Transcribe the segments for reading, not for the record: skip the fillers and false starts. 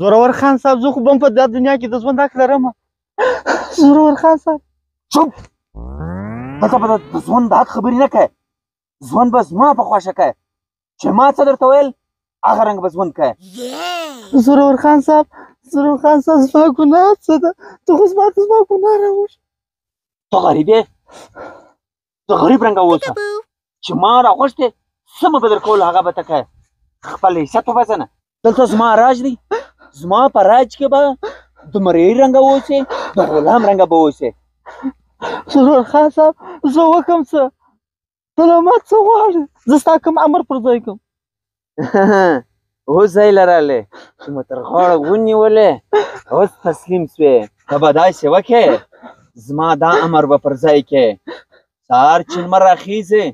زورور خان صاحب زه خو به هم په دا دنیا کې د ژوند حق لرم. زورور خان صاحب چوپ. دلته به د ژوند د حق خبرې نه کوې. ژوند به زما په خوښه کوې. چې ما څه درته ویل هغه رنګ به ژوند کوې. زورور خان صاحب زما ګناه څه ده؟ ته خو زما ته زما ګناه راوښه. ته غریب یې. ته غریب رنګه اوسه. چې ما راغوښتې څه مه به درکول هغه به ته کوې. خپل حیثیت وپېژنه. دلته زما راج دی. زما په راج کې به د مرۍ رنګه اوسې، د غلام رنګه به اوسې. زورور خان صاحب زه وکړم څه؟ ته له ما څه غواړې؟ زه ستا کوم امر پر ځای کړم. اوس ځای لرلی چې مو تر غاړه ونیولې، اوس تسلیم سوې. ته به داسې وکړې زما دا امر به پر ځای کې. سهار چې لمر راخیږي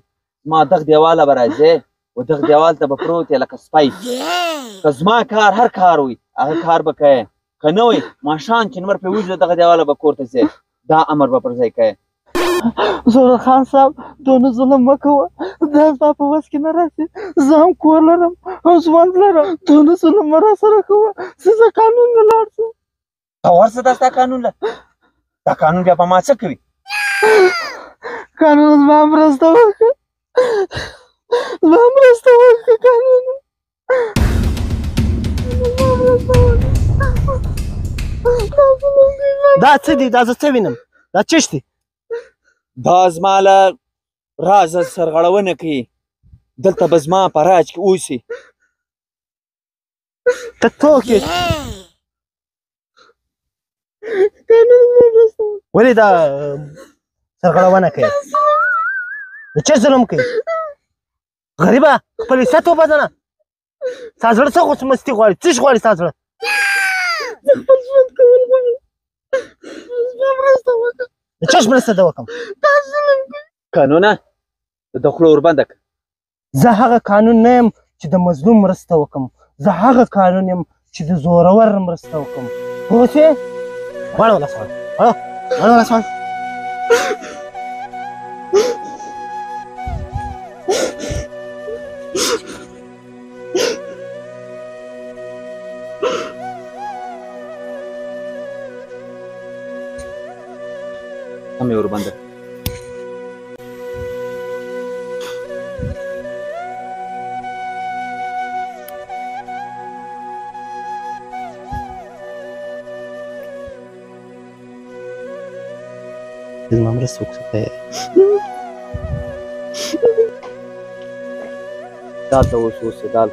زما دغ دیواله به راځې و دغ دیوال ته به پروت یې لکه سپی. که زما کار هر کار وي هغه کار به کوې، که نه وي ماښام چې لمر پرې وځي دغه دیواله به کور ته ځې. دا امر به پر ځای کوې. زورور خان صاحب دونه ظلم مه کوه. دا زما په وس کې نه راځي. زه هم کور لرم او ژوند لرم. دونه ظلم مه راسره کوه چې زه قانون نه لاړ شم. ته ورسه دا ستا قانون له. دا قانون بیا په ما څه کوي؟ قانون زما مرسته وکړه. زما مرسته وکړه قانون. دا څه دي؟ دا زه څه وینم؟ دا چش دي؟ دا زما له رازه سرغړونه کوي. دلته به زما په راج کې اوسي. ته څوک یې؟ ولې دا سرغړونه کوي؟ د چا ظلم کوي؟ غریبه خپل حیثیت وپېژنه. ستا زړه څه خوشمستي غواړي؟ څه شی غواړي ستا زړه؟ زه خپل ژوند کول غواړم. زما مرسته وکړه. د چا مرسته دې وکړم؟ دا ظلم کوي. قانونه د خوله وربنده کړه. زه هغه قانون نه یم چې د مظلوم مرسته وکړم. زه هغه قانون یم چې د زورور مرسته وکړم. پوه شوې؟ غواړه ولسوال غواړه ولسوال. هم یې وربنده کړه. زما مرسته وکړه. دالته اوس اوسېدل.